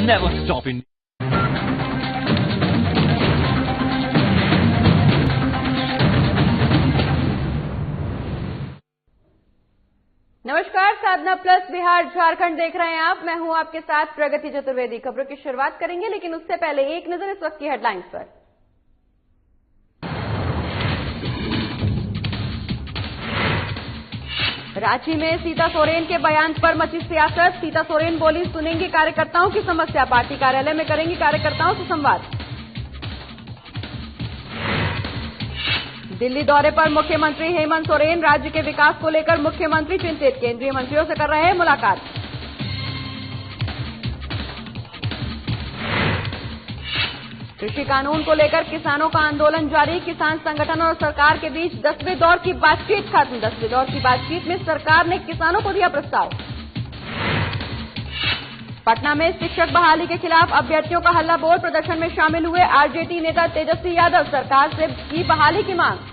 never stopping. नमस्कार, साधना plus Bihar Jharkhand देख रहे हैं आप। मैं हूं आपके साथ प्रगति चतुर्वेदी। खबरों की शुरुआत करेंगे, लेकिन उससे पहले एक नजर इस वक्त की हेडलाइंस पर। रांची में सीता सोरेन के बयान पर मची सियासत। सीता सोरेन बोली, सुनेंगी कार्यकर्ताओं की समस्या, पार्टी कार्यालय में करेंगी कार्यकर्ताओं से संवाद। दिल्ली दौरे पर मुख्यमंत्री हेमंत सोरेन, राज्य के विकास को लेकर मुख्यमंत्री चिंतित, केंद्रीय मंत्रियों से कर रहे हैं मुलाकात। कृषि कानून को लेकर किसानों का आंदोलन जारी, किसान संगठन और सरकार के बीच 10वें दौर की बातचीत खत्म। 10वें दौर की बातचीत में सरकार ने किसानों को दिया प्रस्ताव। पटना में शिक्षक बहाली के खिलाफ अभ्यर्थियों का हल्ला बोल, प्रदर्शन में शामिल हुए आरजेडी नेता तेजस्वी यादव, सरकार से की बहाली की मांग।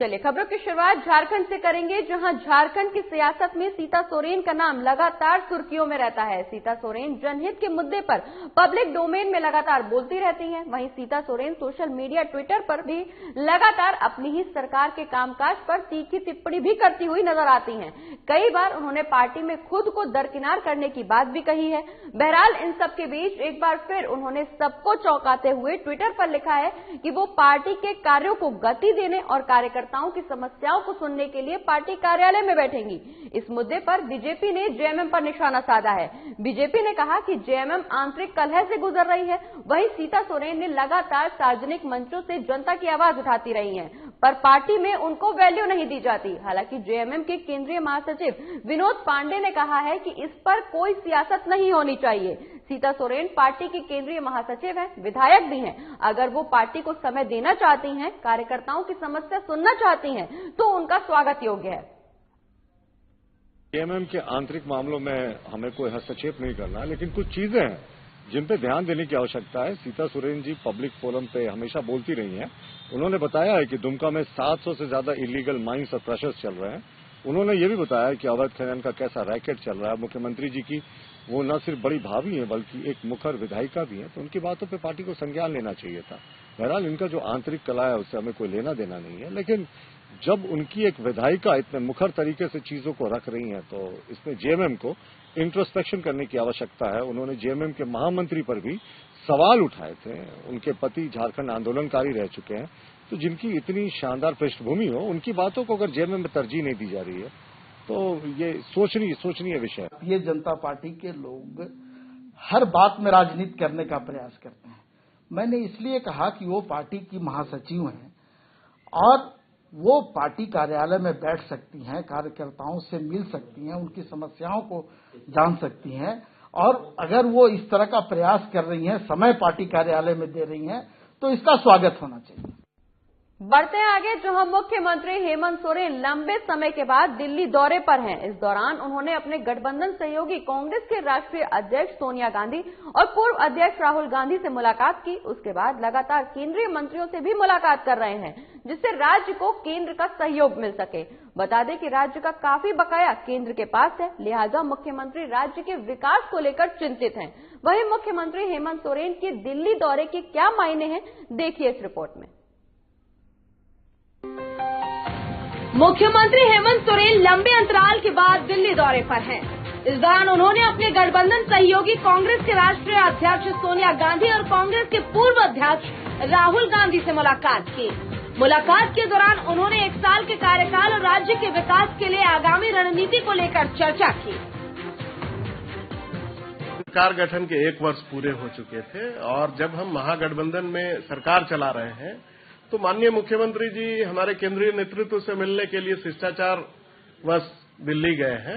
चलिए खबरों की शुरुआत झारखंड से करेंगे, जहां झारखंड की सियासत में सीता सोरेन का नाम लगातार सुर्खियों में रहता है। सीता सोरेन जनहित के मुद्दे पर पब्लिक डोमेन में लगातार बोलती रहती हैं। वहीं Sita Soren social media Twitter पर भी लगातार अपनी ही सरकार के कामकाज पर तीखी टिप्पणी भी करती हुई नजर आती हैं। कई बार उन्होंने पार्टी में खुद को दरकिनार करने की बात भी कही है। बहरहाल इन सब के बीच एक बार फिर उन्होंने सबको चौंकाते हुए ट्विटर पर लिखा है कि वो पार्टी के कार्यों को गति देने और कार्यकर्ताओं की समस्याओं को सुनने के लिए पार्टी कार्यालय में बैठेंगी। इस मुद्दे पर बीजेपी ने जेएमएम पर निशाना साधा है। बीजेपी ने कहा कि जेएमएम आंतरिक कलह से गुजर रही है। वहीं सीता सोरेन ने लगातार सार्वजनिक मंचों से जनता की आवाज उठाती रही हैं, पर पार्टी में उनको वैल्यू नहीं दी जाती। हालांकि जेएमएम के केंद्रीय महासचिव विनोद पांडे ने कहा है कि इस पर कोई सियासत नहीं होनी चाहिए। सीता सोरेन पार्टी की केंद्रीय महासचिव हैं, विधायक भी हैं। अगर वो पार्टी को समय देना चाहती हैं, कार्यकर्ताओं की समस्या सुनना चाहती हैं, तो उनका स्वागत योग्य है। जेएमएम के आंतरिक मामलों में हमें कोई हस्तक्षेप नहीं करना, लेकिन कुछ चीजें हैं जिन पे ध्यान देने की आवश्यकता है। सीता सोरेन जी पब्लिक फोरम पे हमेशा बोलती रही हैं। उन्होंने बताया है कि दुमका में 700 से ज्यादा इलीगल माइंस और क्रशर्स चल रहे हैं। उन्होंने ये भी बताया कि अवैध खनन का कैसा रैकेट चल रहा है। मुख्यमंत्री जी की वो न सिर्फ बड़ी भाभी हैं, बल्कि एक मुखर विधायिका भी हैं, तो उनकी बातों पे पार्टी को संज्ञान लेना चाहिए था। बहरहाल इनका जो आंतरिक कला है उससे हमें कोई लेना देना नहीं है, लेकिन जब उनकी एक विधायिका इतने मुखर तरीके से चीजों को रख रही हैं, तो इसमें जेएमएम को इंट्रोस्पेक्शन करने की आवश्यकता है। उन्होंने जेएमएम के महामंत्री पर भी सवाल उठाए थे। उनके पति झारखंड आंदोलनकारी रह चुके हैं, तो जिनकी इतनी शानदार पृष्ठभूमि हो, उनकी बातों को अगर जेएमएम में तरजीह नहीं दी जा रही है, तो ये सोचनीय विषय है। भारतीय जनता पार्टी के लोग हर बात में राजनीति करने का प्रयास करते हैं। मैंने इसलिए कहा कि वो पार्टी की महासचिव हैं और वो पार्टी कार्यालय में बैठ सकती हैं, कार्यकर्ताओं से मिल सकती हैं, उनकी समस्याओं को जान सकती हैं, और अगर वो इस तरह का प्रयास कर रही हैं, समय पार्टी कार्यालय में दे रही हैं, तो इसका स्वागत होना चाहिए। बढ़ते हैं आगे, जहां मुख्यमंत्री हेमंत सोरेन लंबे समय के बाद दिल्ली दौरे पर हैं। इस दौरान उन्होंने अपने गठबंधन सहयोगी कांग्रेस के राष्ट्रीय अध्यक्ष सोनिया गांधी और पूर्व अध्यक्ष राहुल गांधी से मुलाकात की। उसके बाद लगातार केंद्रीय मंत्रियों से भी मुलाकात कर रहे हैं, जिससे राज्य को केंद्र का सहयोग मिल सके। बता दें कि राज्य का काफी बकाया केंद्र के पास है, लिहाजा मुख्यमंत्री राज्य के विकास को लेकर चिंतित हैं। वहीं मुख्यमंत्री हेमंत सोरेन के दिल्ली दौरे के क्या मायने हैं, देखिए इस रिपोर्ट में। मुख्यमंत्री हेमंत सोरेन लंबे अंतराल के बाद दिल्ली दौरे पर हैं। इस दौरान उन्होंने अपने गठबंधन सहयोगी कांग्रेस के राष्ट्रीय अध्यक्ष सोनिया गांधी और कांग्रेस के पूर्व अध्यक्ष राहुल गांधी से मुलाकात की। मुलाकात के दौरान उन्होंने 1 साल के कार्यकाल और राज्य के विकास के लिए आगामी रणनीति को लेकर चर्चा की। सरकार गठन के 1 वर्ष पूरे हो चुके थे और जब हम महागठबंधन में सरकार चला रहे हैं, तो माननीय मुख्यमंत्री जी हमारे केंद्रीय नेतृत्व से मिलने के लिए शिष्टाचार वर्ष दिल्ली गए हैं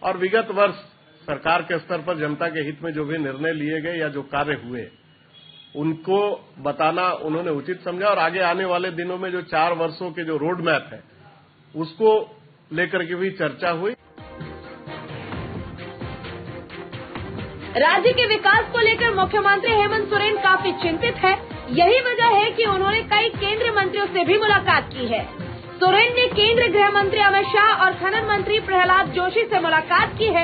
और विगत वर्ष सरकार के स्तर पर जनता के हित में जो भी निर्णय लिए गए या जो कार्य हुए, उनको बताना उन्होंने उचित समझा और आगे आने वाले दिनों में जो 4 वर्षों के जो रोड मैप है, उसको लेकर के भी चर्चा हुई। राज्य के विकास को लेकर मुख्यमंत्री हेमंत सोरेन काफी चिंतित है। यही वजह है कि उन्होंने कई केंद्रीय मंत्रियों से भी मुलाकात की है। सोरेन ने केंद्रीय गृह मंत्री अमित शाह और खनन मंत्री प्रहलाद जोशी से मुलाकात की है।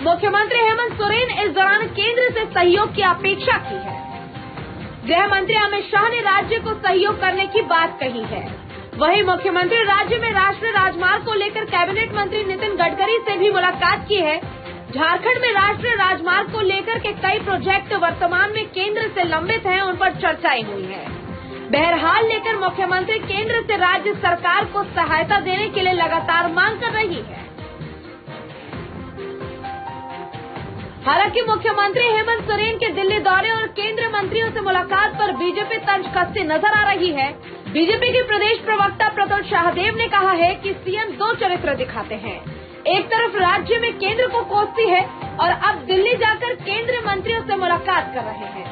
मुख्यमंत्री हेमंत सोरेन इस दौरान केंद्र से सहयोग की अपेक्षा की है। गृह मंत्री अमित शाह ने राज्य को सहयोग करने की बात कही है। वहीं मुख्यमंत्री राज्य में राष्ट्रीय राजमार्ग को लेकर कैबिनेट मंत्री नितिन गडकरी से भी मुलाकात की है। झारखंड में राष्ट्रीय राजमार्ग को लेकर के कई प्रोजेक्ट वर्तमान में केंद्र से लंबित हैं, उन पर चर्चाएं हुई है। बहरहाल लेकर मुख्यमंत्री केंद्र से राज्य सरकार को सहायता देने के लिए लगातार मांग कर रही है। हालांकि मुख्यमंत्री हेमंत सोरेन के दिल्ली दौरे और केंद्रीय मंत्रियों से मुलाकात पर बीजेपी तंज कसती नजर आ रही है। बीजेपी के प्रदेश प्रवक्ता प्रतुल शाहदेव ने कहा है कि सीएम दो चरित्र दिखाते हैं। एक तरफ राज्य में केंद्र को कोसती है और अब दिल्ली जाकर केंद्रीय मंत्रियों से मुलाकात कर रहे हैं।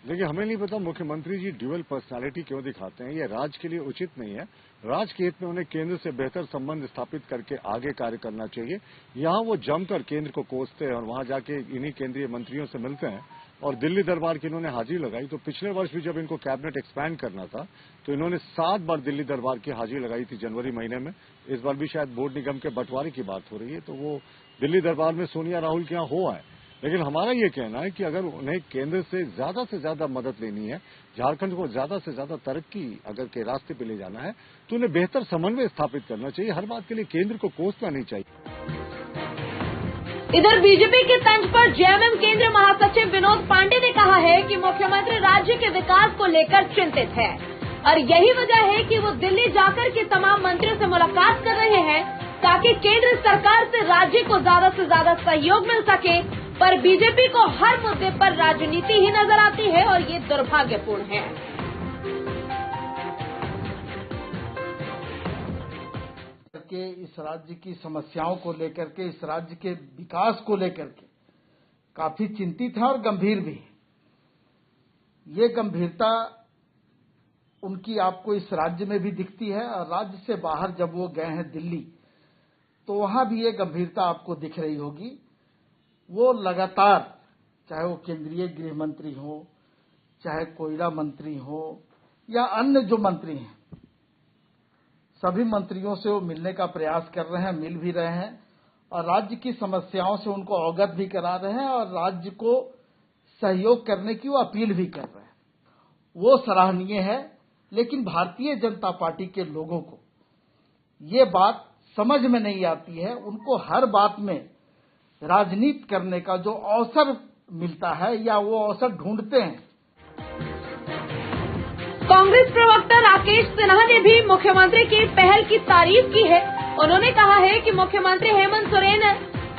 देखिए, हमें नहीं पता मुख्यमंत्री जी ड्यूअल पर्सनालिटी क्यों दिखाते हैं। ये राज्य के लिए उचित नहीं है। राज्य के हित में उन्हें केंद्र से बेहतर संबंध स्थापित करके आगे कार्य करना चाहिए। यहाँ वो जमकर केंद्र को कोसते हैं और वहां जाके इन्हीं केंद्रीय मंत्रियों से मिलते हैं और दिल्ली दरबार की इन्होंने हाजिरी लगाई। तो पिछले वर्ष भी जब इनको कैबिनेट एक्सपैंड करना था तो इन्होंने 7 बार दिल्ली दरबार की हाजिरी लगाई थी जनवरी महीने में। इस बार भी शायद बोर्ड निगम के बंटवारे की बात हो रही है, तो वो दिल्ली दरबार में सोनिया राहुल के यहाँ हो आए। लेकिन हमारा ये कहना है कि अगर उन्हें केंद्र से ज्यादा मदद लेनी है, झारखंड को ज्यादा से ज्यादा तरक्की अगर के रास्ते पे ले जाना है, तो उन्हें बेहतर समन्वय स्थापित करना चाहिए। हर बात के लिए केंद्र को कोसना नहीं चाहिए। इधर बीजेपी के तंज पर जेएमएम केंद्रीय महासचिव विनोद पांडे ने कहा है कि मुख्यमंत्री राज्य के विकास को लेकर चिंतित है और यही वजह है कि वो दिल्ली जाकर के तमाम मंत्रियों से मुलाकात कर रहे हैं ताकि केंद्र सरकार से राज्य को ज्यादा से ज्यादा सहयोग मिल सके। पर बीजेपी को हर मुद्दे पर राजनीति ही नजर आती है और ये दुर्भाग्यपूर्ण है। के इस राज्य की समस्याओं को लेकर के, इस राज्य के विकास को लेकर के काफी चिंतित है और गंभीर भी है। ये गंभीरता उनकी आपको इस राज्य में भी दिखती है और राज्य से बाहर जब वो गए हैं दिल्ली, तो वहां भी ये गंभीरता आपको दिख रही होगी। वो लगातार, चाहे वो केंद्रीय गृह मंत्री हो, चाहे कोयला मंत्री हो या अन्य जो मंत्री हैं, सभी मंत्रियों से वो मिलने का प्रयास कर रहे हैं, मिल भी रहे हैं और राज्य की समस्याओं से उनको अवगत भी करा रहे हैं और राज्य को सहयोग करने की वो अपील भी कर रहे हैं। वो सराहनीय है। लेकिन भारतीय जनता पार्टी के लोगों को ये बात समझ में नहीं आती है। उनको हर बात में राजनीति करने का जो अवसर मिलता है या वो अवसर ढूंढते हैं। कांग्रेस प्रवक्ता राकेश सिन्हा ने भी मुख्यमंत्री की पहल की तारीफ की है। उन्होंने कहा है कि मुख्यमंत्री हेमंत सोरेन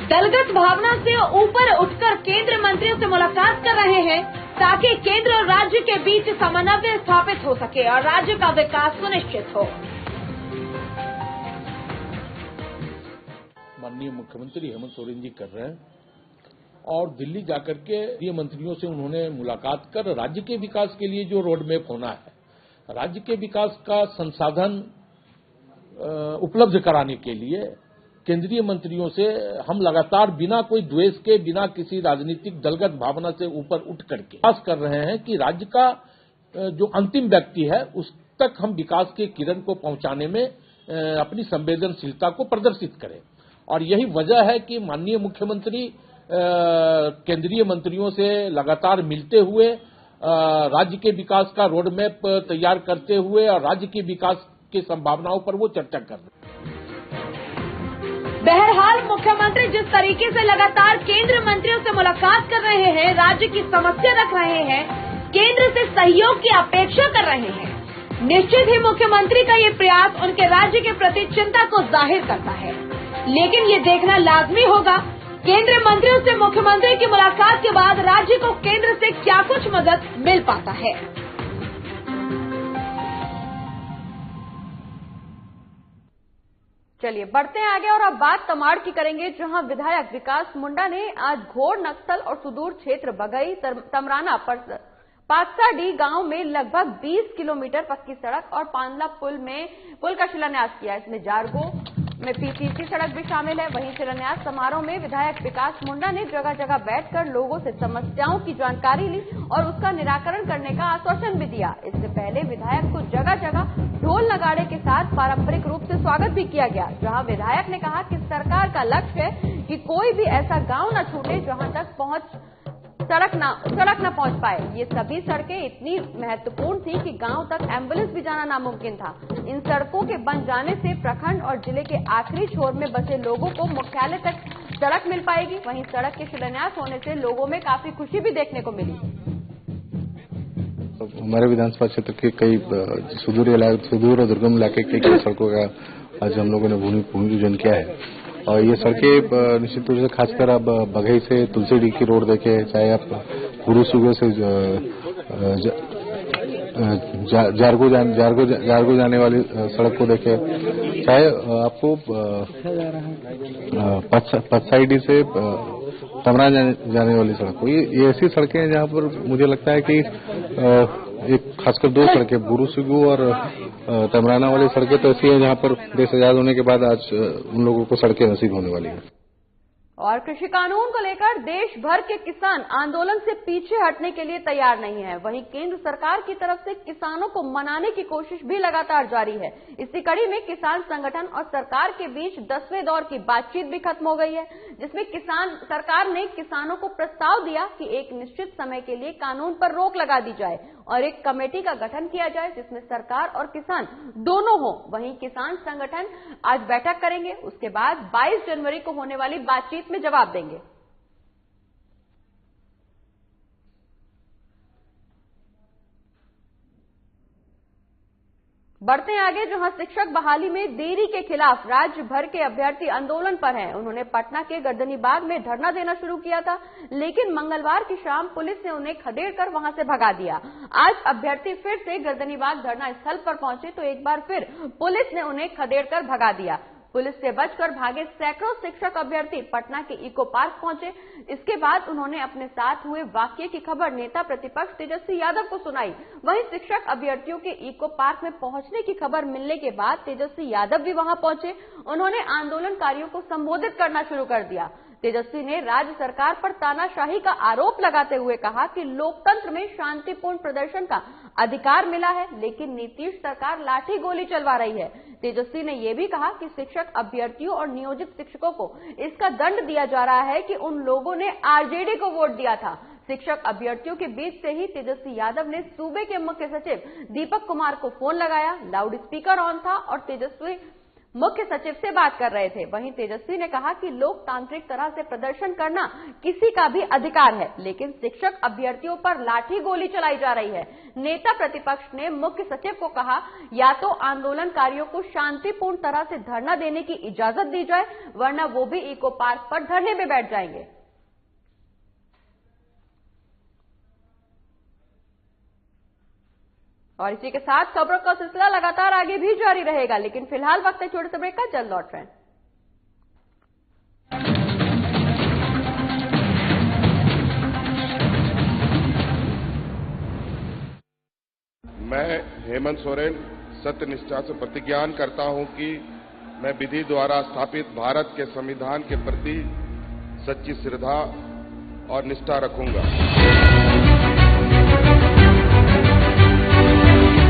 दलगत भावना से ऊपर उठकर केंद्र मंत्रियों से मुलाकात कर रहे हैं ताकि केंद्र और राज्य के बीच समन्वय स्थापित हो सके और राज्य का विकास सुनिश्चित हो। माननीय मुख्यमंत्री हेमंत सोरेन जी कर रहे हैं और दिल्ली जाकर के केंद्रीय मंत्रियों से उन्होंने मुलाकात कर राज्य के विकास के लिए जो रोड मैप होना है, राज्य के विकास का संसाधन उपलब्ध कराने के लिए केंद्रीय मंत्रियों से हम लगातार बिना कोई द्वेष के, बिना किसी राजनीतिक दलगत भावना से ऊपर उठ करके प्रयास कर रहे हैं कि राज्य का जो अंतिम व्यक्ति है उस तक हम विकास के किरण को पहुंचाने में अपनी संवेदनशीलता को प्रदर्शित करें। और यही वजह है कि माननीय मुख्यमंत्री केंद्रीय मंत्रियों से लगातार मिलते हुए राज्य के विकास का रोड मैप तैयार करते हुए और राज्य के विकास की संभावनाओं पर वो चर्चा कर रहे हैं। बहरहाल मुख्यमंत्री जिस तरीके से लगातार केंद्र मंत्रियों से मुलाकात कर रहे हैं, राज्य की समस्या रख रहे हैं, केंद्र से सहयोग की अपेक्षा कर रहे हैं, निश्चित ही मुख्यमंत्री का ये प्रयास उनके राज्य के प्रति चिंता को जाहिर करता है। लेकिन ये देखना लाजमी होगा केंद्रीय मंत्रियों से मुख्यमंत्री की मुलाकात के बाद राज्य को केंद्र से क्या कुछ मदद मिल पाता है। चलिए बढ़ते हैं आगे और अब बात तमाड़ की करेंगे, जहां विधायक विकास मुंडा ने आज घोर नक्सल और सुदूर क्षेत्र बगई तमराना पर पाकसाडीह गांव में लगभग 20 किलोमीटर पक्की सड़क और पांदला पुल का शिलान्यास किया। इसमें जारगो में पीसीसी सड़क भी शामिल है। वहीं शिलान्यास समारोह में विधायक विकास मुंडा ने जगह जगह बैठकर लोगों से समस्याओं की जानकारी ली और उसका निराकरण करने का आश्वासन भी दिया। इससे पहले विधायक को जगह जगह ढोल नगाड़े के साथ पारंपरिक रूप से स्वागत भी किया गया, जहां विधायक ने कहा कि सरकार का लक्ष्य है कि कोई भी ऐसा गांव न छूटे जहां तक सड़क न पहुंच पाए। ये सभी सड़कें इतनी महत्वपूर्ण थी कि गांव तक एम्बुलेंस भी जाना नामुमकिन था। इन सड़कों के बन जाने से प्रखंड और जिले के आखिरी छोर में बसे लोगों को मुख्यालय तक सड़क मिल पाएगी। वहीं सड़क के शिलान्यास होने से लोगों में काफी खुशी भी देखने को मिली। हमारे विधानसभा क्षेत्र के कई सुदूर और दुर्गम इलाके के कई सड़कों का आज हम लोगों ने भूमि पूजन किया है और ये सड़कें निश्चित रूप से खासकर अब बघई से तुलसीडी की रोड देखे, चाहे आप गुरु सुबह से जारगो जाने वाली सड़क को देखे, चाहे आपको पथसाइडी से तमरा जाने वाली सड़क को, ये ऐसी सड़कें हैं जहां पर मुझे लगता है कि एक खासकर दो सड़कें बुरु सुगु और तमराना वाली सड़कें तो ऐसी है जहां पर देश आजाद होने के बाद आज उन लोगों को सड़कें नसीब होने वाली है। और कृषि कानून को लेकर देश भर के किसान आंदोलन से पीछे हटने के लिए तैयार नहीं है। वहीं केंद्र सरकार की तरफ से किसानों को मनाने की कोशिश भी लगातार जारी है। इसी कड़ी में किसान संगठन और सरकार के बीच 10वें दौर की बातचीत भी खत्म हो गई है, जिसमें सरकार ने किसानों को प्रस्ताव दिया कि एक निश्चित समय के लिए कानून पर रोक लगा दी जाए और एक कमेटी का गठन किया जाए जिसमें सरकार और किसान दोनों हो। वहीं किसान संगठन आज बैठक करेंगे, उसके बाद 22 जनवरी को होने वाली बातचीत में जवाब देंगे। बढ़ते आगे, जहां शिक्षक बहाली में देरी के खिलाफ राज्य भर के अभ्यर्थी आंदोलन पर हैं। उन्होंने पटना के गर्दनीबाग में धरना देना शुरू किया था, लेकिन मंगलवार की शाम पुलिस ने उन्हें खदेड़कर वहां से भगा दिया। आज अभ्यर्थी फिर से गर्दनीबाग धरना स्थल पर पहुंचे तो एक बार फिर पुलिस ने उन्हें खदेड़कर भगा दिया। पुलिस से बचकर भागे सैकड़ों शिक्षक अभ्यर्थी पटना के इको पार्क पहुंचे। इसके बाद उन्होंने अपने साथ हुए वाकये की खबर नेता प्रतिपक्ष तेजस्वी यादव को सुनाई। वहीं शिक्षक अभ्यर्थियों के इको पार्क में पहुंचने की खबर मिलने के बाद तेजस्वी यादव भी वहां पहुंचे। उन्होंने आंदोलनकारियों को संबोधित करना शुरू कर दिया। तेजस्वी ने राज्य सरकार पर तानाशाही का आरोप लगाते हुए कहा कि लोकतंत्र में शांतिपूर्ण प्रदर्शन का अधिकार मिला है, लेकिन नीतीश सरकार लाठी गोली चलवा रही है। तेजस्वी ने यह भी कहा कि शिक्षक अभ्यर्थियों और नियोजित शिक्षकों को इसका दंड दिया जा रहा है कि उन लोगों ने आरजेडी को वोट दिया था। शिक्षक अभ्यर्थियों के बीच से ही तेजस्वी यादव ने सूबे के मुख्य सचिव दीपक कुमार को फोन लगाया। लाउड स्पीकर ऑन था और तेजस्वी मुख्य सचिव से बात कर रहे थे। वहीं तेजस्वी ने कहा कि लोकतांत्रिक तरह से प्रदर्शन करना किसी का भी अधिकार है, लेकिन शिक्षक अभ्यर्थियों पर लाठी गोली चलाई जा रही है। नेता प्रतिपक्ष ने मुख्य सचिव को कहा, या तो आंदोलनकारियों को शांतिपूर्ण तरह से धरना देने की इजाजत दी जाए, वरना वो भी इको पार्क पर धरने में बैठ जाएंगे। और इसी के साथ खबरों का सिलसिला लगातार आगे भी जारी रहेगा, लेकिन फिलहाल वक्त है छोटे से ब्रेक का, जल्द लौट रहे हैं। मैं हेमंत सोरेन सत्य निष्ठा से प्रतिज्ञान करता हूं कि मैं विधि द्वारा स्थापित भारत के संविधान के प्रति सच्ची श्रद्धा और निष्ठा रखूंगा।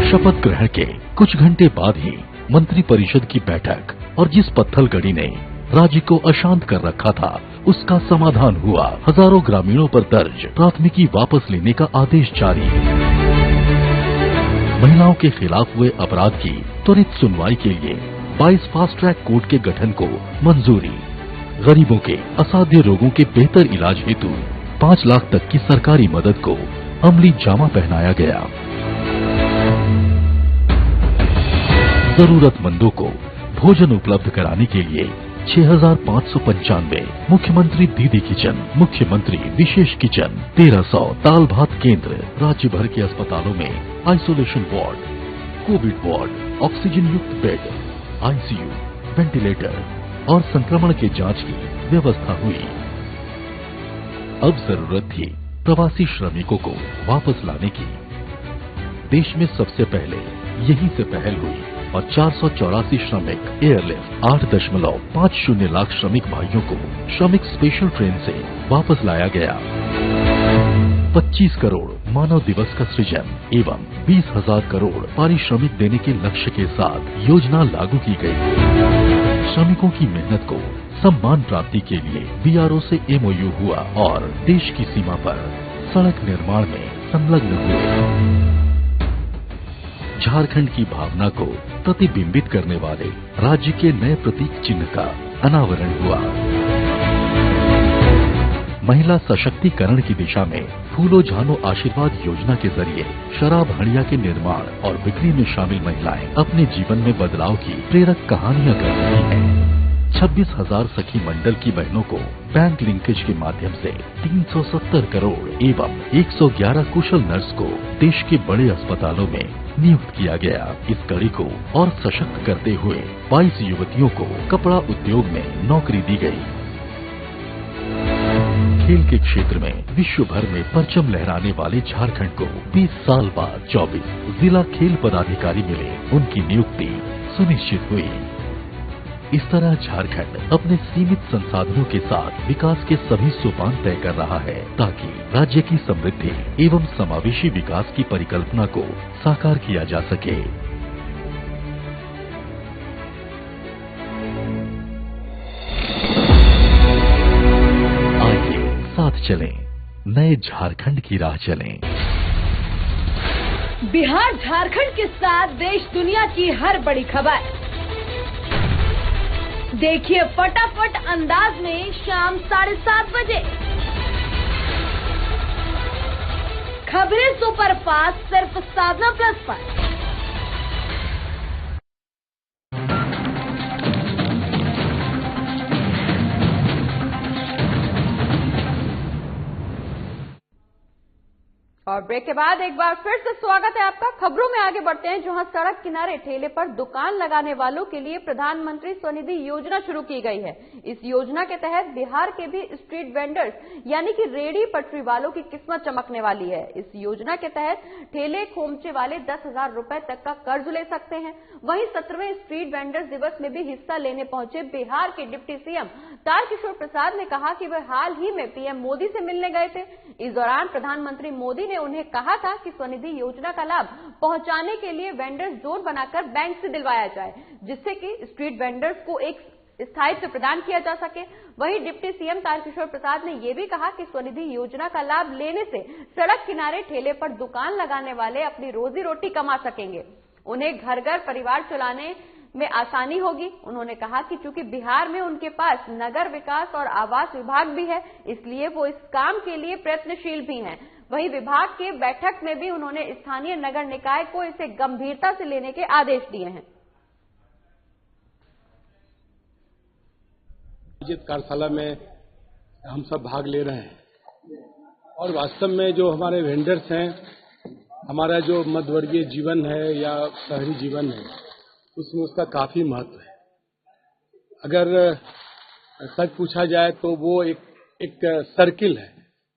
शपथ ग्रहण के कुछ घंटे बाद ही मंत्रिपरिषद की बैठक और जिस पत्थलगड़ी ने राज्य को अशांत कर रखा था उसका समाधान हुआ। हजारों ग्रामीणों पर दर्ज प्राथमिकी वापस लेने का आदेश जारी। महिलाओं के खिलाफ हुए अपराध की त्वरित सुनवाई के लिए 22 फास्ट ट्रैक कोर्ट के गठन को मंजूरी। गरीबों के असाध्य रोगों के बेहतर इलाज हेतु 5 लाख तक की सरकारी मदद को अमली जामा पहनाया गया। जरूरतमंदों को भोजन उपलब्ध कराने के लिए 6,595 मुख्यमंत्री दीदी किचन, मुख्यमंत्री विशेष किचन, 1300 दाल भात केंद्र, राज्य भर के अस्पतालों में isolation ward, Covid ward, oxygen युक्त बेड, आईसीयू, वेंटिलेटर और संक्रमण के जांच की व्यवस्था हुई। अब जरूरत थी प्रवासी श्रमिकों को वापस लाने की। देश में सबसे पहले यहीं से पहल हुई और 484 श्रमिक एयरलिफ्ट 8.50 लाख श्रमिक भाइयों को श्रमिक स्पेशल ट्रेन से वापस लाया गया। 25 करोड़ मानव दिवस का सृजन एवं 20,000 करोड़ पारिश्रमिक देने के लक्ष्य के साथ योजना लागू की गई। श्रमिकों की मेहनत को सम्मान प्राप्ति के लिए बीआरओ से एमओयू हुआ और देश की सीमा पर सड़क निर्माण में संलग्न हुए। झारखंड की भावना को प्रतिबिंबित करने वाले राज्य के नए प्रतीक चिन्ह का अनावरण हुआ। महिला सशक्तिकरण की दिशा में फूलो झानो आशीर्वाद योजना के जरिए शराब हड़िया के निर्माण और बिक्री में शामिल महिलाएं अपने जीवन में बदलाव की प्रेरक कहानियां कर रही हैं। 26,000 सखी मंडल की बहनों को बैंक लिंकेज के माध्यम से 370 करोड़ एवं 111 कुशल नर्स को देश के बड़े अस्पतालों में नियुक्त किया गया। इस कड़ी को और सशक्त करते हुए 22 युवतियों को कपड़ा उद्योग में नौकरी दी गई। खेल के क्षेत्र में विश्व भर में परचम लहराने वाले झारखंड को 20 साल बाद 24 जिला खेल पदाधिकारी मिले, उनकी नियुक्ति सुनिश्चित हुई। इस तरह झारखंड अपने सीमित संसाधनों के साथ विकास के सभी सोपान तय कर रहा है ताकि राज्य की समृद्धि एवं समावेशी विकास की परिकल्पना को साकार किया जा सके। आइए साथ चलें, नए झारखंड की राह चलें। बिहार झारखंड के साथ देश दुनिया की हर बड़ी खबर देखिए फटाफट अंदाज में शाम 7:30 बजे। खबरें सुपरफास्ट सिर्फ साधना प्लस पर। और ब्रेक के बाद एक बार फिर से स्वागत है आपका। खबरों में आगे बढ़ते हैं, जहां सड़क किनारे ठेले पर दुकान लगाने वालों के लिए प्रधानमंत्री स्वनिधि योजना शुरू की गई है। इस योजना के तहत बिहार के भी स्ट्रीट वेंडर्स यानी कि रेहड़ी पटरी वालों की किस्मत चमकने वाली है। इस योजना के तहत ठेले खोमचे वाले 10,000 रुपए तक का कर्ज ले सकते हैं। वहीं 17वें स्ट्रीट वेंडर्स दिवस में भी हिस्सा लेने पहुंचे बिहार के डिप्टी सीएम तारकिशोर प्रसाद ने कहा कि वह हाल ही में पीएम मोदी से मिलने गए थे। इस दौरान प्रधानमंत्री मोदी ने उन्हें कहा था कि स्वनिधि योजना का लाभ पहुंचाने के लिए वेंडर्स जोन बनाकर बैंक से दिलवाया जाए, जिससे कि स्ट्रीट वेंडर्स को एक स्थायित्व प्रदान किया जा सके। वहीं डिप्टी सीएम तारकिशोर प्रसाद ने यह भी कहा कि स्वनिधि योजना का लाभ लेने से सड़क किनारे ठेले पर दुकान लगाने वाले अपनी रोजी रोटी कमा सकेंगे, उन्हें घर घर परिवार चलाने में आसानी होगी। उन्होंने कहा कि चूंकि बिहार में उनके पास नगर विकास और आवास विभाग भी है, इसलिए वो इस काम के लिए प्रयत्नशील भी हैं। वहीं विभाग के बैठक में भी उन्होंने स्थानीय नगर निकाय को इसे गंभीरता से लेने के आदेश दिए हैं। कार्यशाला में हम सब भाग ले रहे हैं और वास्तव में जो हमारे वेंडर्स हैं, हमारा जो मध्यवर्गीय जीवन है या शहरी जीवन है, उसमें उसका काफी महत्व है। अगर सच पूछा जाए तो वो एक सर्किल है।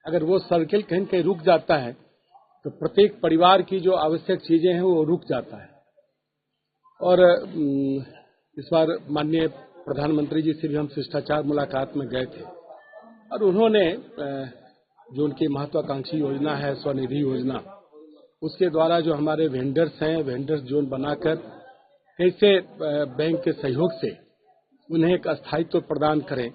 अगर वो सर्किल कहीं कहीं रुक जाता है तो प्रत्येक परिवार की जो आवश्यक चीजें हैं वो रुक जाता है। और इस बार माननीय प्रधानमंत्री जी से भी हम शिष्टाचार मुलाकात में गए थे और उन्होंने जो उनकी महत्वाकांक्षी योजना है स्वनिधि योजना, उसके द्वारा जो हमारे वेंडर्स हैं, वेंडर्स जोन बनाकर कैसे बैंक के सहयोग से उन्हें एक स्थायित्व प्रदान करें।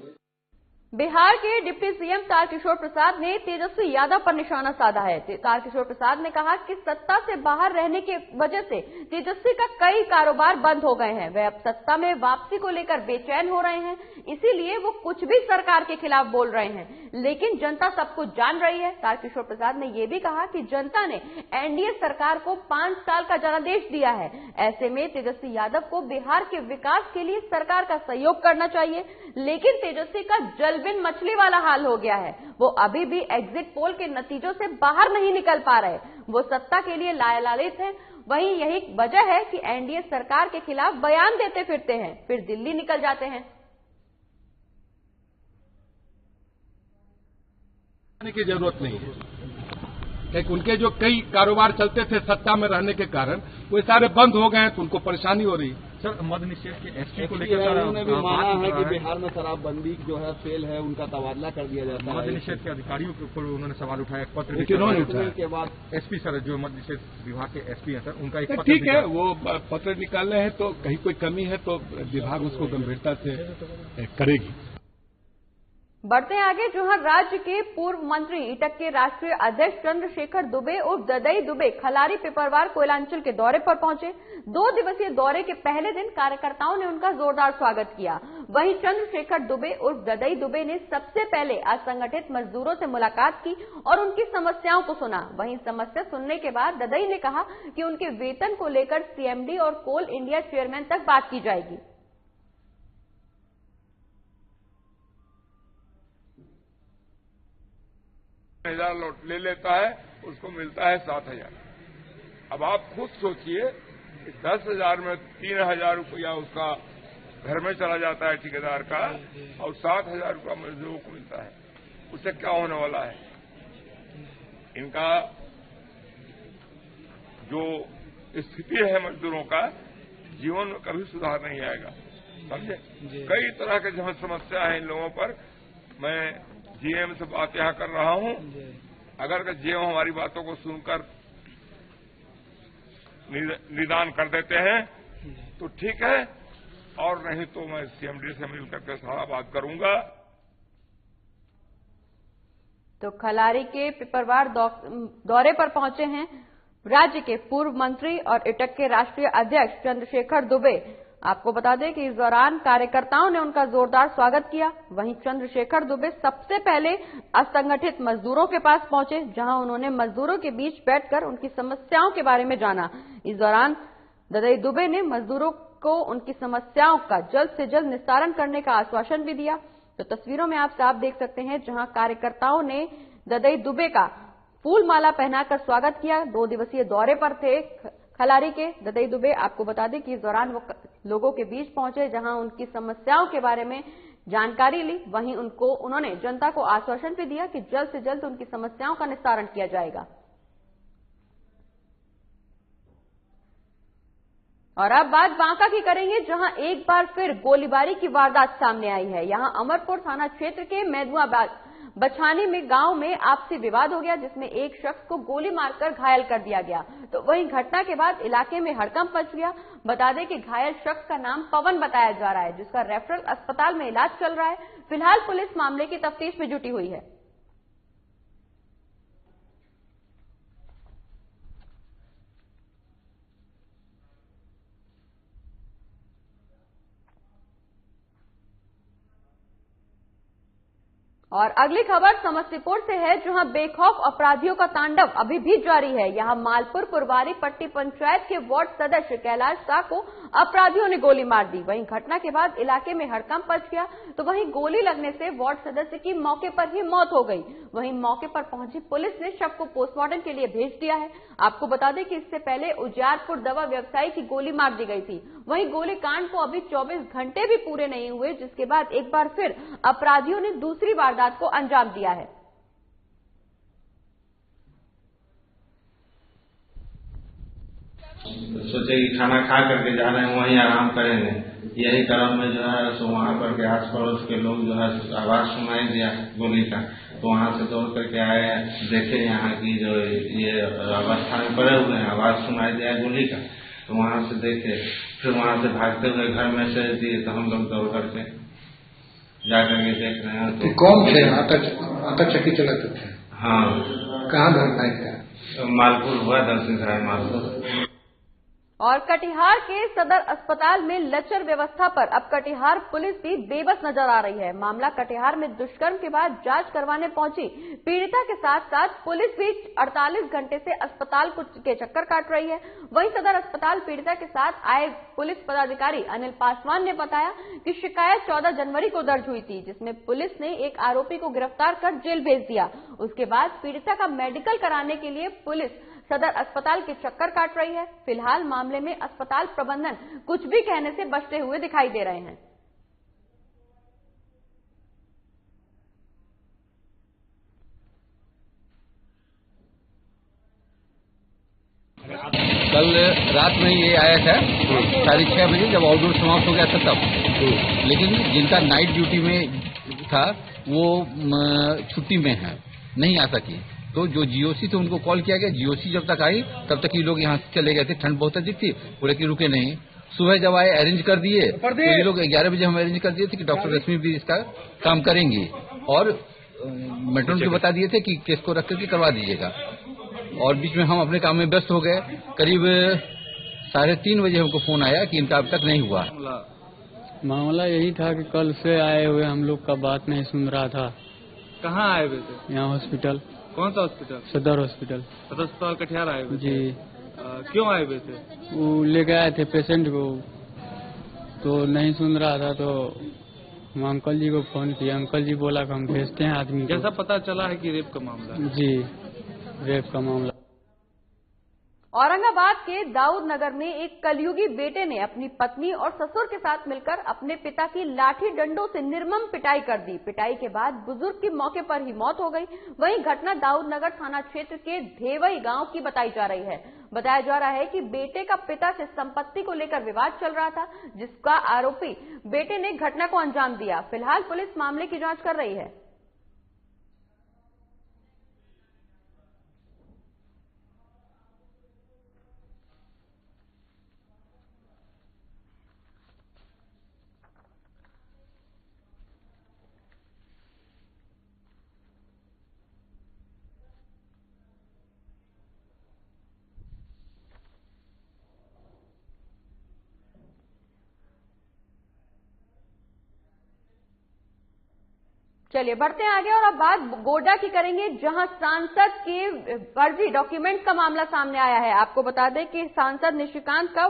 बिहार के डिप्टी सीएम तारकिशोर प्रसाद ने तेजस्वी यादव पर निशाना साधा है। तारकिशोर प्रसाद ने कहा कि सत्ता से बाहर रहने की वजह से तेजस्वी का कई कारोबार बंद हो गए हैं। वे अब सत्ता में वापसी को लेकर बेचैन हो रहे हैं, इसीलिए वो कुछ भी सरकार के खिलाफ बोल रहे हैं, लेकिन जनता सब कुछ जान रही है। तारकिशोर प्रसाद ने यह भी कहा कि जनता ने एनडीए सरकार को 5 साल का जनादेश दिया है। ऐसे में तेजस्वी यादव को बिहार के विकास के लिए सरकार का सहयोग करना चाहिए, लेकिन तेजस्वी का जलबिन मछली वाला हाल हो गया है। वो अभी भी एग्जिट पोल के नतीजों से बाहर नहीं निकल पा रहे। वो सत्ता के लिए लालायित हैं। वहीं यही वजह है कि एनडीए सरकार के खिलाफ बयान देते फिरते हैं, फिर दिल्ली निकल जाते हैं। की जरूरत नहीं है। क्योंकि उनके जो कई कारोबार चलते थे सत्ता में रहने के कारण वो सारे बंद हो गए तो उनको परेशानी हो रही। सर, मद निषेध के एसपी को लेकर उन्होंने भी माना है कि बिहार में शराबबंदी जो है फेल है, उनका तबादला कर दिया जाता है। मद निषेध के अधिकारियों के ऊपर उन्होंने सवाल उठाया, एक पत्र के बाद एसपी सर जो मद निषेध विभाग के एसपी हैं सर, उनका एक पत्र ठीक है, वो पत्र निकाल रहे हैं तो कहीं कोई कमी है तो विभाग उसको गंभीरता से करेगी। बढ़ते हैं आगे, जहां राज्य के पूर्व मंत्री ईटक के राष्ट्रीय अध्यक्ष चंद्रशेखर दुबे उर्फ ददई दुबे खलारी पिपरवार कोयलांचल के दौरे पर पहुंचे। 2 दिवसीय दौरे के पहले दिन कार्यकर्ताओं ने उनका जोरदार स्वागत किया। वहीं चंद्रशेखर दुबे उर्फ ददई दुबे ने सबसे पहले असंगठित मजदूरों से मुलाकात की और उनकी समस्याओं को सुना। वहीं समस्या सुनने के बाद ददई ने कहा कि उनके वेतन को लेकर सीएमडी और कोल इंडिया चेयरमैन तक बात की जाएगी। 1000 लौट ले लेता है, उसको मिलता है 7000। अब आप खुद सोचिए कि 10,000 में 3,000 रुपया उसका घर में चला जाता है ठेकेदार का और 7,000 रुपया मजदूरों को मिलता है, उससे क्या होने वाला है? इनका जो स्थिति है मजदूरों का, जीवन में कभी सुधार नहीं आएगा, समझे? कई तरह के जो समस्या है इन लोगों पर। मैं जीएम से बात यहां कर रहा हूं, अगर जीएम हमारी बातों को सुनकर निदान कर देते हैं तो ठीक है, और नहीं तो मैं सीएमडी से मिलकर के सारा बात करूंगा। तो खलारी के पिपरवार दौरे पर पहुंचे हैं राज्य के पूर्व मंत्री और ईटक के राष्ट्रीय अध्यक्ष चंद्रशेखर दुबे। आपको बता दें कि इस दौरान कार्यकर्ताओं ने उनका जोरदार स्वागत किया। वहीं चंद्रशेखर दुबे सबसे पहले असंगठित मजदूरों के पास पहुंचे, जहां उन्होंने मजदूरों के बीच बैठकर उनकी समस्याओं के बारे में जाना। इस दौरान ददई दुबे ने मजदूरों को उनकी समस्याओं का जल्द से जल्द निस्तारण करने का आश्वासन भी दिया। तो तस्वीरों में आप साफ देख सकते हैं, जहां कार्यकर्ताओं ने ददई दुबे का फूल माला पहनाकर स्वागत किया। 2 दिवसीय दौरे पर थे खलारी के ददई दुबे। आपको बता दें कि इस दौरान वो लोगों के बीच पहुंचे, जहां उनकी समस्याओं के बारे में जानकारी ली। वहीं उन्होंने जनता को आश्वासन भी दिया कि जल्द से जल्द उनकी समस्याओं का निस्तारण किया जाएगा। और अब बात बांका की करेंगे, जहां एक बार फिर गोलीबारी की वारदात सामने आई है। यहां अमरपुर थाना क्षेत्र के मैदुआ बछानी में गांव में आपसी विवाद हो गया, जिसमें एक शख्स को गोली मारकर घायल कर दिया गया। तो वहीं घटना के बाद इलाके में हड़कंप मच गया। बता दें कि घायल शख्स का नाम पवन बताया जा रहा है, जिसका रेफरल अस्पताल में इलाज चल रहा है। फिलहाल पुलिस मामले की तफ्तीश में जुटी हुई है। और अगली खबर समस्तीपुर से है, जहां बेखौफ अपराधियों का तांडव अभी भी जारी है। यहां मालपुर पुरवारी पट्टी पंचायत के वार्ड सदस्य कैलाश शाह को अपराधियों ने गोली मार दी। वहीं घटना के बाद इलाके में हड़कंप मच गया। तो वहीं गोली लगने से वार्ड सदस्य की मौके पर ही मौत हो गई। वहीं मौके पर पहुंची पुलिस ने शव को पोस्टमार्टम के लिए भेज दिया है। आपको बता दें कि इससे पहले उजियारपुर दवा व्यवसायी की गोली मार दी गई थी। वहीं गोलीकांड को अभी 24 घंटे भी पूरे नहीं हुए, जिसके बाद एक बार फिर अपराधियों ने दूसरी वारदात को अंजाम दिया है। सोचे कि खाना खा करके जा रहे हैं, वहीं आराम करेंगे। यही क्रम में जो है सो वहां पर के आस पड़ोस के लोग जो है आवाज सुनाई दिया गोली का, तो वहां से दौड़ करके आए, देखे यहाँ की जो ये अवस्था में पड़े हुए हैं, आवाज सुनाई दिया गोली का, तो वहां से देखे, फिर वहां से भागते हुए घर में से दिए, तो हम लोग दौड़ करके जाकर के देख रहे हैं। तो कौन थे? आतंक चक्की चलाते थे? हाँ। कहाँ धरना है? मालपुर हुआ, दर्शन सराय मालपुर। और कटिहार के सदर अस्पताल में लचर व्यवस्था पर अब कटिहार पुलिस भी बेबस नजर आ रही है। मामला कटिहार में दुष्कर्म के बाद जांच करवाने पहुंची पीड़िता के साथ साथ पुलिस भी 48 घंटे से अस्पताल के चक्कर काट रही है। वहीं सदर अस्पताल पीड़िता के साथ आए पुलिस पदाधिकारी अनिल पासवान ने बताया कि शिकायत 14 जनवरी को दर्ज हुई थी, जिसमें पुलिस ने एक आरोपी को गिरफ्तार कर जेल भेज दिया। उसके बाद पीड़िता का मेडिकल कराने के लिए पुलिस सदर अस्पताल के चक्कर काट रही है। फिलहाल मामले में अस्पताल प्रबंधन कुछ भी कहने से बचते हुए दिखाई दे रहे हैं। कल रात में ये आया था 6:30 बजे, जब आउटडोर समाप्त हो गया था तब। लेकिन जिनका नाइट ड्यूटी में था वो छुट्टी में है, नहीं आ सकी। तो जो जीओसी थे उनको कॉल किया गया, जीओसी जब तक आई तब तक ये लोग यहाँ से चले गए थे। ठंड बहुत अधिक थी, बोले कि रुके नहीं। सुबह जब आए अरेंज कर दिए, तो ये लोग 11 बजे हम अरेंज कर दिए थे कि डॉक्टर रश्मि भी इसका काम करेंगी, और मेट्रोन को बता दिए थे कि केस को रख करके करवा दीजिएगा। और बीच में हम अपने काम में व्यस्त हो गए। करीब 3:30 बजे हमको फोन आया कि इनका अब तक नहीं हुआ। मामला यही था कि कल से आए हुए हम लोग का बात नहीं सुन रहा था। कहाँ आए हुए थे? यहाँ हॉस्पिटल। कौन सा हॉस्पिटल? सदर हॉस्पिटल। सदर अस्पताल कटिहार आए हुए? जी। क्यों आए हुए थे? वो लेके आए थे पेशेंट को, तो नहीं सुन रहा था, तो हम अंकल जी को फोन किया। अंकल जी बोला कि हम भेजते हैं आदमी को। जैसा पता चला है कि रेप का मामला है। जी, रेप का मामला। औरंगाबाद के दाऊद नगर में एक कलयुगी बेटे ने अपनी पत्नी और ससुर के साथ मिलकर अपने पिता की लाठी डंडों से निर्मम पिटाई कर दी। पिटाई के बाद बुजुर्ग की मौके पर ही मौत हो गई। वहीं घटना दाऊद नगर थाना क्षेत्र के धेवई गांव की बताई जा रही है। बताया जा रहा है कि बेटे का पिता से संपत्ति को लेकर विवाद चल रहा था, जिसका आरोपी बेटे ने घटना को अंजाम दिया। फिलहाल पुलिस मामले की जांच कर रही है। चलिए बढ़ते हैं आगे और अब बात गोड्डा की करेंगे, जहां सांसद के फर्जी डॉक्यूमेंट का मामला सामने आया है। आपको बता दें कि सांसद निशिकांत का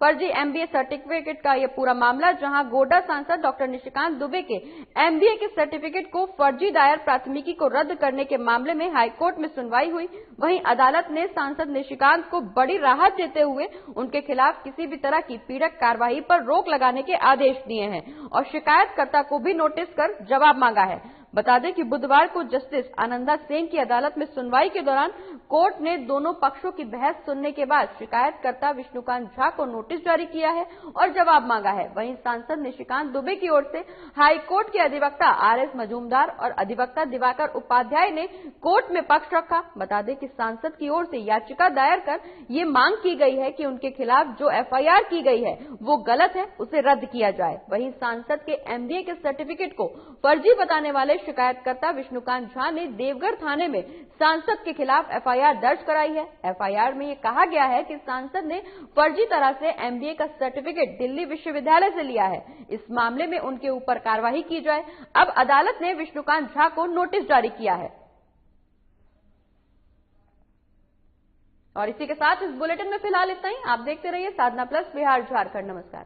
फर्जी एमबीए सर्टिफिकेट का यह पूरा मामला, जहां गोड्डा सांसद डॉक्टर निशिकांत दुबे के एमबीए के सर्टिफिकेट को फर्जी दायर प्राथमिकी को रद्द करने के मामले में हाईकोर्ट में सुनवाई हुई। वहीं अदालत ने सांसद निशिकांत को बड़ी राहत देते हुए उनके खिलाफ किसी भी तरह की पीड़क कार्रवाई पर रोक लगाने के आदेश दिए हैं और शिकायतकर्ता को भी नोटिस कर जवाब मांगा है। बता दें कि बुधवार को जस्टिस आनंदा सेन की अदालत में सुनवाई के दौरान कोर्ट ने दोनों पक्षों की बहस सुनने के बाद शिकायतकर्ता विष्णुकांत झा को नोटिस जारी किया है और जवाब मांगा है। वहीं सांसद निशिकांत दुबे की ओर से हाईकोर्ट के अधिवक्ता आरएस मजूमदार और अधिवक्ता दिवाकर उपाध्याय ने कोर्ट में पक्ष रखा। बता दें कि सांसद की ओर से याचिका दायर कर ये मांग की गई है कि उनके खिलाफ जो एफआईआर की गई है वो गलत है, उसे रद्द किया जाए। वहीं सांसद के एमबीए के सर्टिफिकेट को फर्जी बताने वाले शिकायतकर्ता विष्णुकांत झा ने देवघर थाने में सांसद के खिलाफ एफआईआर दर्ज कराई है। एफआईआर में यह कहा गया है कि सांसद ने फर्जी तरह से एमबीए का सर्टिफिकेट दिल्ली विश्वविद्यालय से लिया है। इस मामले में उनके ऊपर कार्रवाई की जाए। अब अदालत ने विष्णुकांत झा को नोटिस जारी किया है। और इसी के साथ इस बुलेटिन में फिलहाल इतना ही। आप देखते रहिए साधना प्लस बिहार झारखंड। नमस्कार।